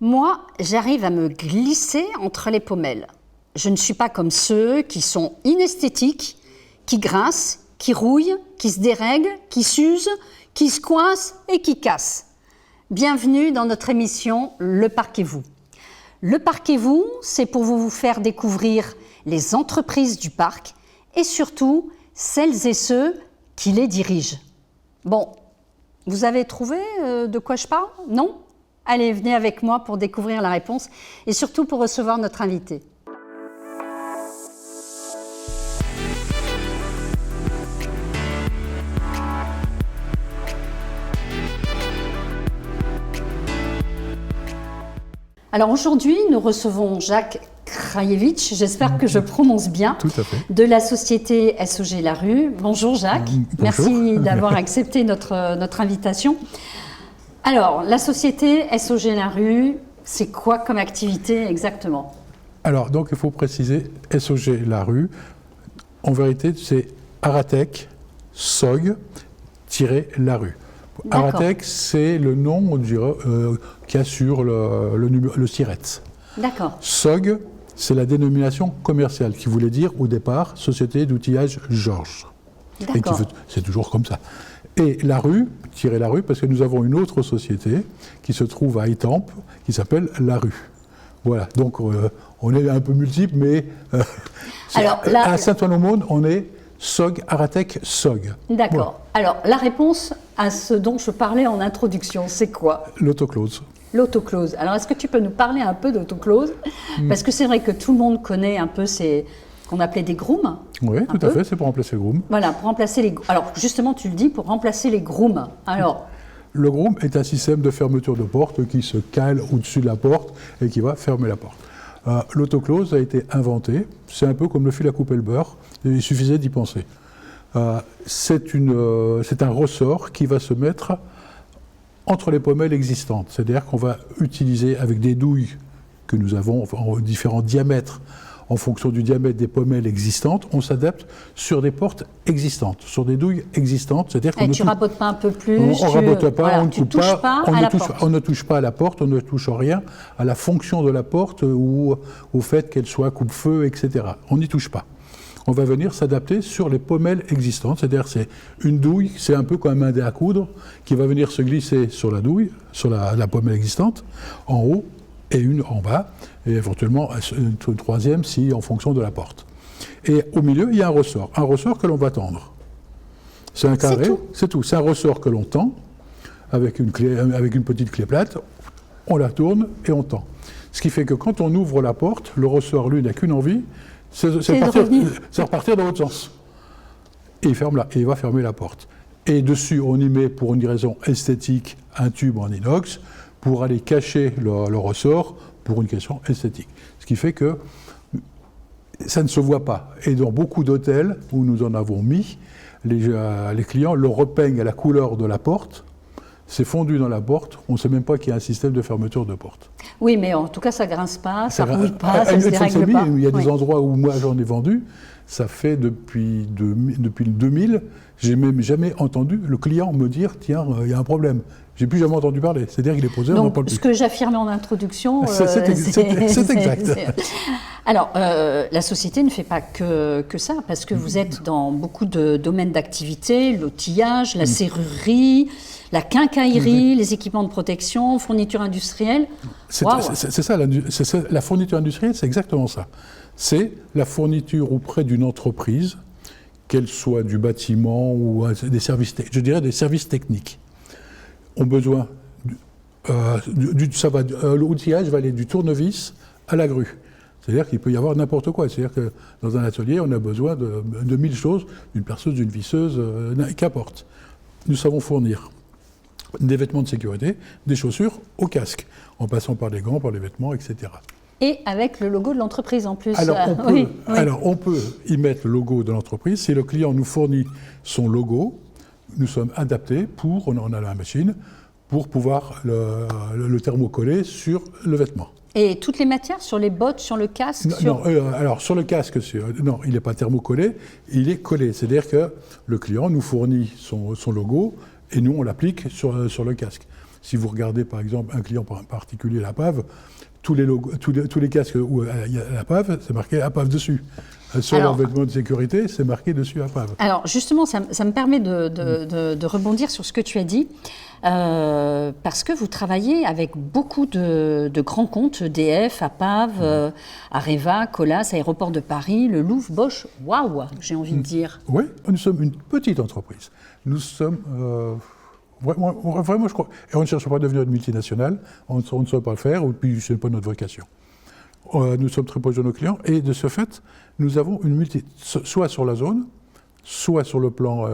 Moi, j'arrive à me glisser entre les pommelles. Je ne suis pas comme ceux qui sont inesthétiques, qui grincent, qui rouillent, qui se dérèglent, qui s'usent, qui se coincent et qui cassent. Bienvenue dans notre émission Le Parquez-vous. Le Parquez-vous, c'est pour vous faire découvrir les entreprises du parc et surtout celles et ceux qui les dirigent. Bon, vous avez trouvé de quoi je parle? Non? Allez, venez avec moi pour découvrir la réponse et surtout pour recevoir notre invité. Alors aujourd'hui, nous recevons Jacques Krajewicz, j'espère que je prononce bien, tout à fait, de la société SOG La Rue. Bonjour Jacques, bonjour. Merci d'avoir accepté notre invitation. Alors, la société SOG La Rue, c'est quoi comme activité exactement? Alors, donc il faut préciser, SOG La Rue, en vérité, c'est Aratech SOG-La Rue. Aratech, c'est le nom, on dirait, qu'il y a sur le SIRET. D'accord. SOG, c'est la dénomination commerciale, qui voulait dire au départ Société d'outillage Georges. D'accord. C'est toujours comme ça. Et La Rue, parce que nous avons une autre société qui se trouve à Étampes, qui s'appelle La Rue. Voilà, donc on est un peu multiples, mais alors, à Saint-Ouen-l'Aumône, on est SOG, Aratech, SOG. D'accord. Voilà. Alors, la réponse à ce dont je parlais en introduction, c'est quoi? L'autoclose. L'autoclose. Alors, est-ce que tu peux nous parler un peu d'autoclose? Parce que c'est vrai que tout le monde connaît un peu ces qu'on appelait des grooms. Oui, tout à fait, c'est pour remplacer les grooms. Voilà, pour remplacer les... Alors, justement, tu le dis, pour remplacer les grooms. Alors... Le groom est un système de fermeture de porte qui se cale au-dessus de la porte et qui va fermer la porte. L'autoclose a été inventé, c'est un peu comme le fil à couper le beurre, il suffisait d'y penser. C'est un ressort qui va se mettre entre les pommelles existantes, c'est-à-dire qu'on va utiliser avec des douilles que nous avons en différents diamètres, en fonction du diamètre des pommelles existantes, on s'adapte sur des portes existantes, sur des douilles existantes. C'est-à-dire qu'on tu ne rabotes pas un peu plus. On ne rabote pas, voilà, on ne coupe pas, on ne touche pas à la porte, on ne touche rien à la fonction de la porte ou au fait qu'elle soit coupe-feu, etc. On n'y touche pas. On va venir s'adapter sur les pommelles existantes, c'est-à-dire c'est une douille, c'est un peu comme un dé à coudre, qui va venir se glisser sur la douille, sur la pommelle existante, en haut, et une en bas, et éventuellement une troisième si en fonction de la porte. Et au milieu, il y a un ressort que l'on va tendre. C'est un carré, c'est tout. C'est un ressort que l'on tend avec une petite clé plate, on la tourne et on tend. Ce qui fait que quand on ouvre la porte, le ressort, lui, n'a qu'une envie, c'est repartir dans l'autre sens. Et il va fermer la porte. Et dessus, on y met, pour une raison esthétique, un tube en inox, pour aller cacher le ressort pour une question esthétique. Ce qui fait que ça ne se voit pas. Et dans beaucoup d'hôtels où nous en avons mis, les clients le repeignent à la couleur de la porte, c'est fondu dans la porte, on ne sait même pas qu'il y a un système de fermeture de porte. Oui, mais en tout cas, ça ne grince pas, ça ne rouille pas, ça ne se dérègle pas. Il y a des endroits où moi j'en ai vendu, ça fait depuis le 2000, j'ai même jamais entendu le client me dire « tiens, il y a un problème ». J'ai plus jamais entendu parler, c'est-à-dire qu'il est posé, on n'en parle plus. Ce que j'affirmais en introduction, c'est exact. Alors, la société ne fait pas que ça, parce que vous êtes dans beaucoup de domaines d'activité, l'outillage, la serrurerie, la quincaillerie, les équipements de protection, fourniture industrielle. C'est ça, la fourniture industrielle, c'est exactement ça. C'est la fourniture auprès d'une entreprise, qu'elle soit du bâtiment ou des services, je dirais des services techniques. Ont besoin, l'outillage va aller du tournevis à la grue. C'est-à-dire qu'il peut y avoir n'importe quoi. C'est-à-dire que dans un atelier, on a besoin de 1000 choses, d'une perceuse, d'une visseuse, qu'importe. Nous savons fournir des vêtements de sécurité, des chaussures au casque, en passant par les gants, par les vêtements, etc. Et avec le logo de l'entreprise en plus. Alors on peut y mettre le logo de l'entreprise. Si le client nous fournit son logo, nous sommes adaptés on a la machine, pour pouvoir le thermocoller sur le vêtement. Et toutes les matières, sur les bottes, sur le casque? Alors sur le casque, non, il n'est pas thermocollé, il est collé. C'est-à-dire que le client nous fournit son logo et nous on l'applique sur le casque. Si vous regardez par exemple un client particulier, la PAV, tous les casques où il y a la PAV, c'est marqué APAV dessus. Sur leur vêtement de sécurité, c'est marqué dessus APAV. Alors justement, ça me permet de rebondir sur ce que tu as dit, parce que vous travaillez avec beaucoup de grands comptes, EDF, APAV, Areva, Colas, Aéroport de Paris, le Louvre, Bosch, waouh, j'ai envie de dire. Oui, nous sommes une petite entreprise. Nous sommes... Vraiment, je crois. Et on ne cherche pas à devenir une multinationale, on ne sait pas le faire, ou puis ce n'est pas notre vocation. Nous sommes très proches de nos clients, et de ce fait, nous avons soit sur la zone, soit sur le plan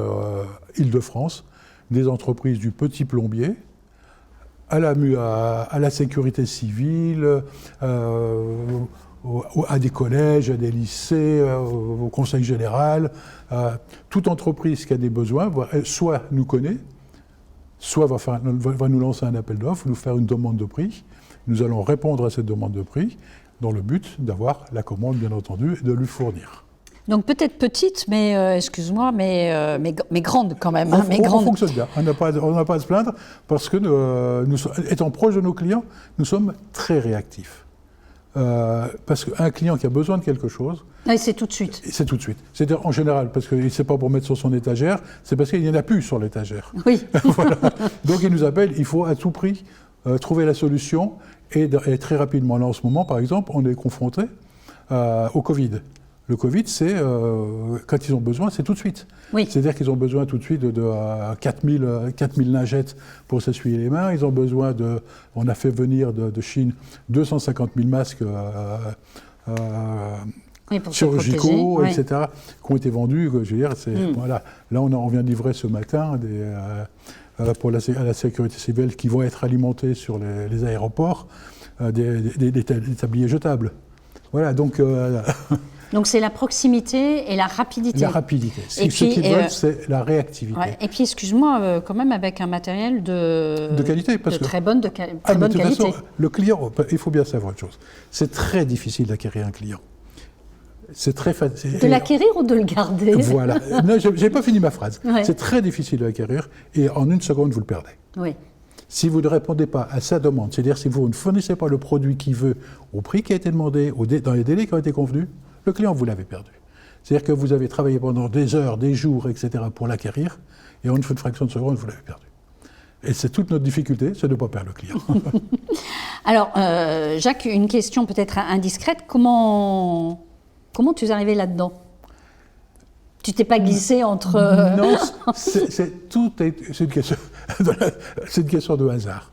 Île-de-France, des entreprises du petit plombier, à la sécurité civile, à des collèges, à des lycées, au conseil général. Toute entreprise qui a des besoins, soit nous connaît, soit va nous lancer un appel d'offres, nous faire une demande de prix. Nous allons répondre à cette demande de prix dans le but d'avoir la commande, bien entendu, et de lui fournir. Donc peut-être petite, mais excuse-moi, mais grande quand même. Hein, on fonctionne bien, on n'a pas à se plaindre, parce que étant proche de nos clients, nous sommes très réactifs. Parce qu'un client qui a besoin de quelque chose... Oui, c'est tout de suite. C'est tout de suite. C'est-à-dire en général, parce qu'il ne sait pas pour mettre sur son étagère, c'est parce qu'il n'y en a plus sur l'étagère. Oui. Voilà. Donc il nous appelle, il faut à tout prix trouver la solution, et très rapidement. Là en ce moment, par exemple, on est confronté au Covid. Le Covid, c'est, quand ils ont besoin, c'est tout de suite. Oui. C'est-à-dire qu'ils ont besoin tout de suite de 4000 lingettes pour s'essuyer les mains. Ils ont besoin on a fait venir de Chine 250 000 masques chirurgicaux, etc., qui ont été vendus. Je veux dire, voilà. Là, on vient de livrer ce matin pour la sécurité civile qui vont être alimentés sur les aéroports, des tabliers jetables. Voilà, donc... Donc c'est la proximité et la rapidité. La rapidité. Ce qu'ils veulent, c'est la réactivité. Ouais. Et puis, excuse-moi, quand même avec un matériel de qualité, parce que très bonne qualité. Façon, le client, il faut bien savoir une chose. C'est très difficile d'acquérir un client. C'est très facile. De l'acquérir ou de le garder? Voilà. Non, j'ai pas fini ma phrase. Ouais. C'est très difficile de l'acquérir, et en une seconde, vous le perdez. Oui. Si vous ne répondez pas à sa demande, c'est-à-dire si vous ne fournissez pas le produit qu'il veut au prix qui a été demandé, dans les délais qui ont été convenus, le client, vous l'avez perdu. C'est-à-dire que vous avez travaillé pendant des heures, des jours, etc. pour l'acquérir, et en une fraction de seconde, vous l'avez perdu. Et c'est toute notre difficulté, c'est de ne pas perdre le client. Alors, Jacques, une question peut-être indiscrète. Comment tu es arrivé là-dedans? Tu t'es pas glissé entre... Non, c'est une question de hasard.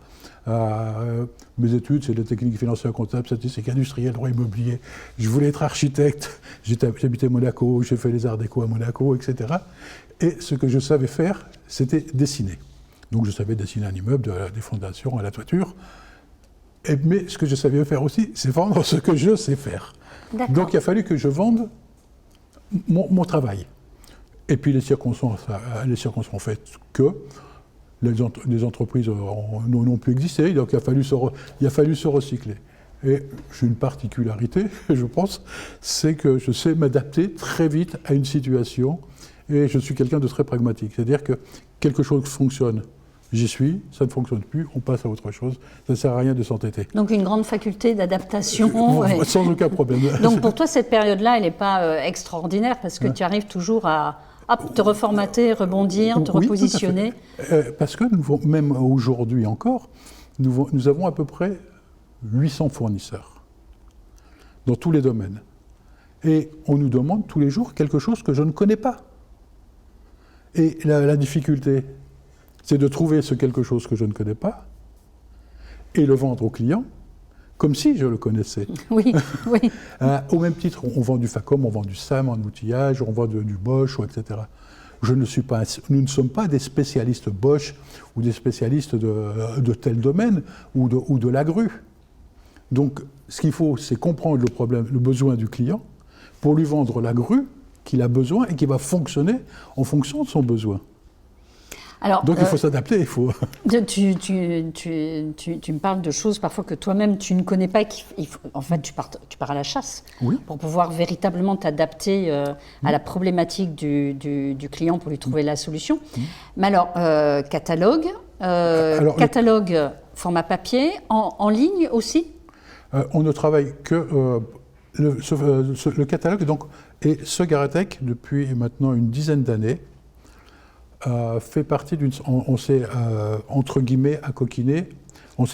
Mes études, c'est de la technique financière comptable, statistique industrielle, droit immobilier. Je voulais être architecte, j'habitais à Monaco, j'ai fait les arts déco à Monaco, etc. Et ce que je savais faire, c'était dessiner. Donc je savais dessiner un immeuble, des fondations à la toiture. Mais ce que je savais faire aussi, c'est vendre ce que je sais faire. D'accord. Donc il a fallu que je vende mon travail. Et puis les circonstances ont fait que les entreprises n'ont plus existé, donc il a fallu se recycler. Et j'ai une particularité, je pense, c'est que je sais m'adapter très vite à une situation, et je suis quelqu'un de très pragmatique. C'est-à-dire que quelque chose fonctionne, j'y suis, ça ne fonctionne plus, on passe à autre chose, ça ne sert à rien de s'entêter. Donc une grande faculté d'adaptation. Sans aucun problème. Donc pour toi, cette période-là, elle n'est pas extraordinaire, parce que tu arrives toujours à te reformater, rebondir, te repositionner. Parce que même aujourd'hui encore, nous avons à peu près 800 fournisseurs dans tous les domaines. Et on nous demande tous les jours quelque chose que je ne connais pas. Et la difficulté, c'est de trouver ce quelque chose que je ne connais pas et le vendre au client comme si je le connaissais. Oui, oui. Au même titre, on vend du Facom, on vend du SAM en outillage, on vend du Bosch, etc. Nous ne sommes pas des spécialistes Bosch ou des spécialistes de tel domaine ou de la grue. Donc, ce qu'il faut, c'est comprendre le besoin du client pour lui vendre la grue qu'il a besoin et qui va fonctionner en fonction de son besoin. Alors, donc il faut s'adapter, il faut... Tu me parles de choses parfois que toi-même tu ne connais pas, en fait tu pars à la chasse pour pouvoir véritablement t'adapter à la problématique du client pour lui trouver la solution. Mais alors, catalogue, Catalogue format papier, en ligne aussi? On ne travaille que le catalogue, donc, et ce Garatech, depuis maintenant une dizaine d'années, fait partie d'une... On s'est, entre guillemets, accoquiné, oui,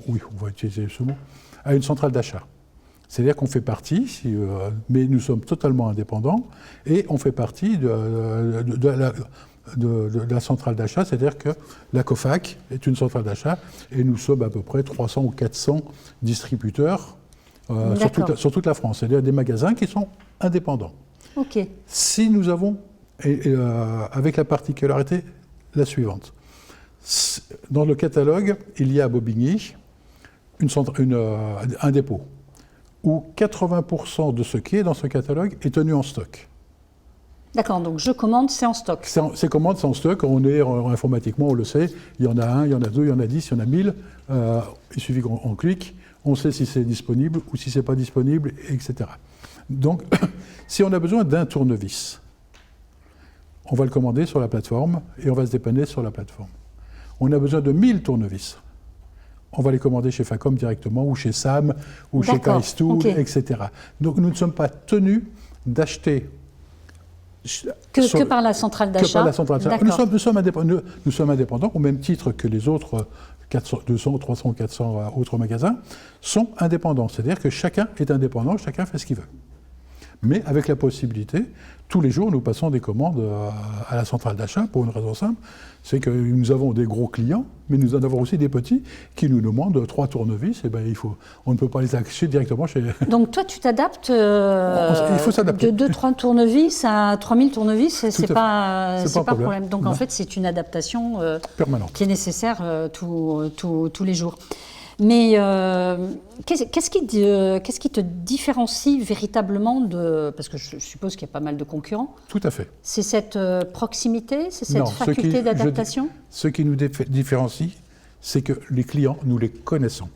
on va utiliser ce mot, à une centrale d'achat. C'est-à-dire qu'on fait partie, mais nous sommes totalement indépendants, et on fait partie de la centrale d'achat, c'est-à-dire que la COFAC est une centrale d'achat, et nous sommes à peu près 300 ou 400 distributeurs sur toute la France, c'est-à-dire des magasins qui sont indépendants. Ok. Si nous avons, avec la particularité la suivante, dans le catalogue, il y a à Bobigny un dépôt où 80% de ce qui est dans ce catalogue est tenu en stock. D'accord, donc je commande, c'est en stock. C'est commande, c'est en stock, informatiquement, on le sait, il y en a 1, il y en a 2, il y en a 10, il y en a 1000, il suffit qu'on clique, on sait si c'est disponible ou si c'est pas disponible, etc. Donc, si on a besoin d'un tournevis, on va le commander sur la plateforme et on va se dépanner sur la plateforme. On a besoin de 1000 tournevis. On va les commander chez Facom directement, ou chez Sam, ou chez Kaistool, etc. Donc nous ne sommes pas tenus d'acheter que par la centrale d'achat. Que par la centrale d'achat. Nous sommes indépendants, au même titre que les autres 200, 300, 400 autres magasins, sont indépendants. C'est-à-dire que chacun est indépendant, chacun fait ce qu'il veut. Mais avec la possibilité, tous les jours, nous passons des commandes à la centrale d'achat pour une raison simple, c'est que nous avons des gros clients, mais nous en avons aussi des petits qui nous demandent 3 tournevis, et on ne peut pas les acheter directement chez... Donc toi, tu t'adaptes il faut s'adapter. De 2-3 tournevis à 3000 tournevis, c'est pas un problème. Donc en fait, c'est une adaptation permanente qui est nécessaire tous les jours. Mais qu'est-ce qui te différencie véritablement parce que je suppose qu'il y a pas mal de concurrents. Tout à fait. C'est cette proximité, c'est cette faculté d'adaptation? Ce qui nous différencie, c'est que les clients, nous les connaissons.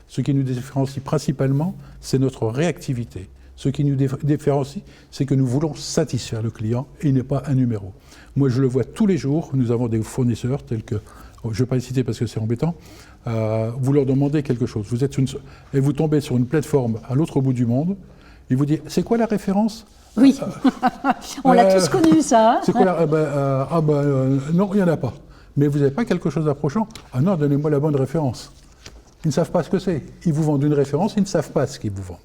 Ce qui nous différencie principalement, c'est notre réactivité. Ce qui nous différencie, c'est que nous voulons satisfaire le client et il n'est pas un numéro. Moi, je le vois tous les jours. Nous avons des fournisseurs tels que, je ne vais pas les citer parce que c'est embêtant, vous leur demandez quelque chose. Et vous tombez sur une plateforme à l'autre bout du monde, ils vous disent, c'est quoi la référence? Oui, on l'a tous connu ça. Hein. C'est quoi non, il n'y en a pas. Mais vous n'avez pas quelque chose d'approchant? Ah non, donnez-moi la bonne référence. Ils ne savent pas ce que c'est. Ils vous vendent une référence, ils ne savent pas ce qu'ils vous vendent.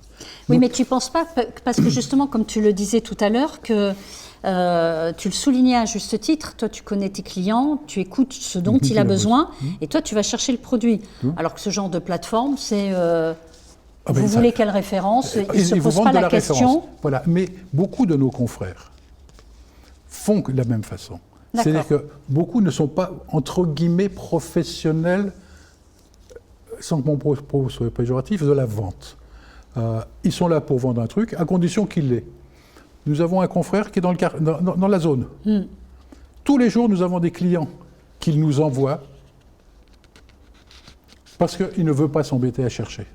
Oui, mais tu ne penses pas, parce que justement, comme tu le disais tout à l'heure, que tu le soulignais à juste titre, toi tu connais tes clients, tu écoutes ce dont il a besoin, et toi tu vas chercher le produit. Alors que ce genre de plateforme, c'est vous voulez quelle référence? Ils ne se posent pas la question. Voilà, mais beaucoup de nos confrères font de la même façon. C'est-à-dire que beaucoup ne sont pas, entre guillemets, professionnels, sans que mon propos soit péjoratif, de la vente. Ils sont là pour vendre un truc, à condition qu'il l'ait. Nous avons un confrère qui est dans la zone. Tous les jours, nous avons des clients qu'il nous envoie parce qu'il ne veut pas s'embêter à chercher.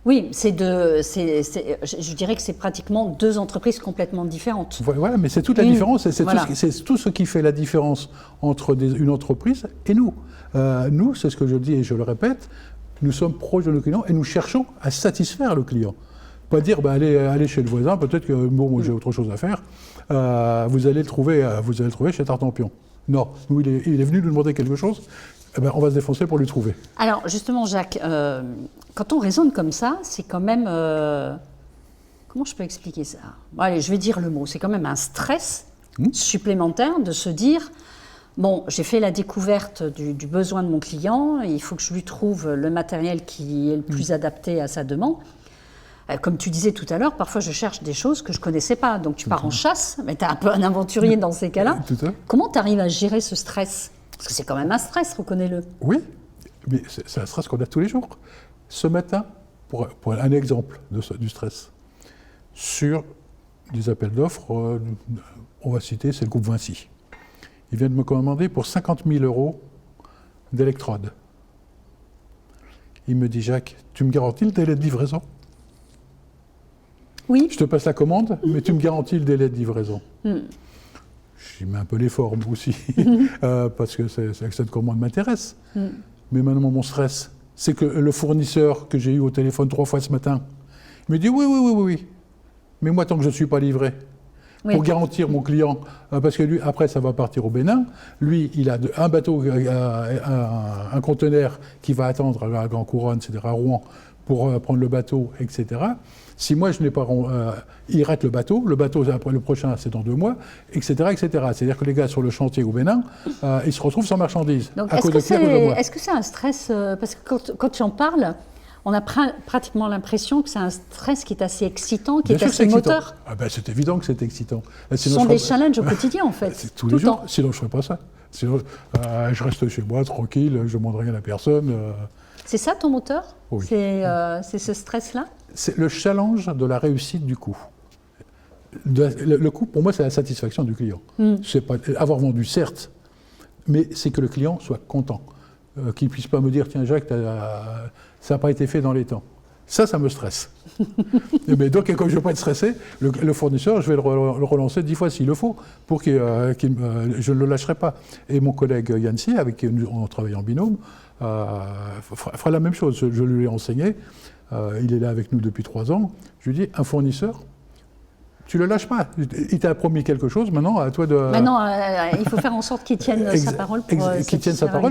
Oui, je dirais que c'est pratiquement 2 entreprises complètement différentes. Voilà, mais c'est toute la différence, c'est tout ce qui fait la différence entre une entreprise et nous. Nous, c'est ce que je dis et je le répète, nous sommes proches de nos clients et nous cherchons à satisfaire le client. Pas dire, allez chez le voisin, peut-être que moi j'ai autre chose à faire, vous allez le trouver chez Tartampion. Non, nous, il est venu nous demander quelque chose, on va se défoncer pour lui trouver. Alors justement, Jacques, quand on raisonne comme ça, c'est quand même... comment je peux expliquer ça? Bon, allez, je vais dire le mot. C'est quand même un stress supplémentaire de se dire, bon, j'ai fait la découverte du besoin de mon client, il faut que je lui trouve le matériel qui est le plus adapté à sa demande. Comme tu disais tout à l'heure, parfois je cherche des choses que je ne connaissais pas. Donc tu pars en chasse, mais tu es un peu un aventurier dans ces cas-là. Comment tu arrives à gérer ce stress? Parce que c'est quand même un stress, reconnais-le. Oui, mais c'est un stress qu'on a tous les jours. Ce matin, pour un exemple du stress, sur des appels d'offres, on va citer, c'est le groupe Vinci. Ils viennent me commander pour 50 000 € d'électrodes. Il me dit, Jacques, tu me garantis le délai de livraison? Oui. Je te passe la commande, mais tu me garantis le délai de livraison. j'y mets un peu les formes aussi, parce que cette commande m'intéresse. Mais maintenant, mon stress, c'est que le fournisseur que j'ai eu au téléphone 3 fois ce matin, il me dit oui. Mais moi, tant que je ne suis pas livré, pour garantir mon client, parce que lui, après, ça va partir au Bénin. Lui, il a un bateau, un conteneur qui va attendre à la Grande Couronne, c'est-à-dire à Rouen, pour prendre le bateau, etc. Si moi, je n'ai pas... il rate le bateau après le prochain, c'est dans 2 mois, etc., etc. C'est-à-dire que les gars sur le chantier au Bénin, ils se retrouvent sans marchandises. Donc, est-ce que c'est un stress parce que quand tu en parles, on a pratiquement l'impression que c'est un stress qui est assez excitant, qui est assez moteur. C'est évident que c'est excitant. Ce sont des challenges au quotidien, en fait. Tous les jours, sinon je ne ferais pas ça. Sinon, je reste chez moi, tranquille, je ne demande rien à personne. C'est ça ton moteur? Oui. C'est ce stress-là? C'est le challenge de la réussite du coût. Le coût, pour moi, c'est la satisfaction du client. C'est pas avoir vendu, certes, mais c'est que le client soit content. Qu'il ne puisse pas me dire, tiens Jacques, ça n'a pas été fait dans les temps. Ça me stresse. Mais donc, comme je ne veux pas être stressé, le fournisseur, je vais le relancer 10 fois s'il le faut, pour je ne le lâcherai pas. Et mon collègue Yancy, avec qui on travaille en binôme, fera la même chose. Je lui ai enseigné. Il est là avec nous depuis 3 ans. Je lui dis, un fournisseur, tu ne le lâches pas. Il t'a promis quelque chose, maintenant, à toi de... Maintenant, il faut faire en sorte qu'il tienne sa parole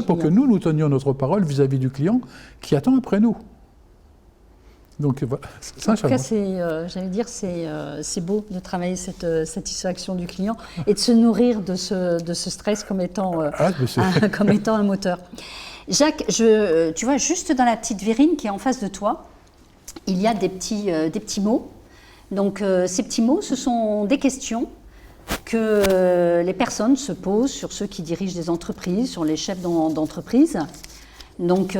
pour que nous tenions notre parole vis-à-vis du client qui attend après nous. Donc, voilà, en tout cas, j'allais dire, c'est beau de travailler cette satisfaction du client et de se nourrir de ce stress comme étant un moteur. Jacques, tu vois, juste dans la petite vitrine qui est en face de toi, il y a des petits mots. Donc, ces petits mots, ce sont des questions que les personnes se posent sur ceux qui dirigent des entreprises, sur les chefs d'entreprise. Donc,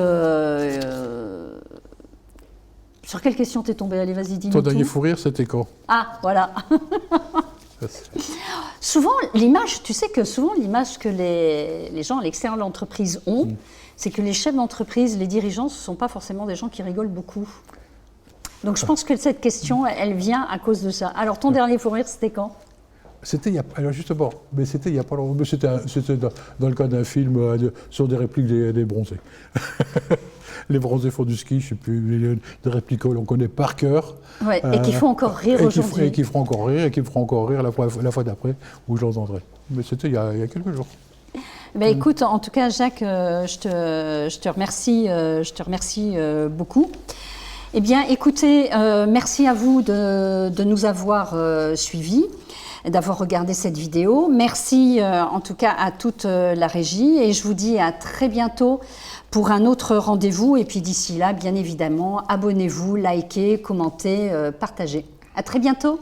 sur quelle question t'es tombé? Allez, vas-y, dis-nous. Ton dernier fou rire, c'était quand? Ah, voilà. Souvent, l'image, tu sais que souvent, l'image que les gens à l'extérieur de l'entreprise ont, c'est que les chefs d'entreprise, les dirigeants, ce ne sont pas forcément des gens qui rigolent beaucoup. Donc, je pense que cette question, elle vient à cause de ça. Alors, ton dernier fou rire, c'était quand? C'était alors justement, mais c'était il n'y a pas longtemps. C'était dans le cas d'un film sur des répliques des bronzés. Les bronzés font du ski, je ne sais plus, des répliques qu'on connaît par cœur. Ouais, et qui font encore rire aujourd'hui. Et qui feront encore rire, et qui me feront encore rire la fois d'après, où je l'entendrai. Mais c'était il y a quelques jours. Écoute, en tout cas, Jacques, je te remercie beaucoup. Eh bien, écoutez, merci à vous de nous avoir suivis, d'avoir regardé cette vidéo. Merci en tout cas à toute la régie et je vous dis à très bientôt pour un autre rendez-vous. Et puis d'ici là, bien évidemment, abonnez-vous, likez, commentez, partagez. À très bientôt.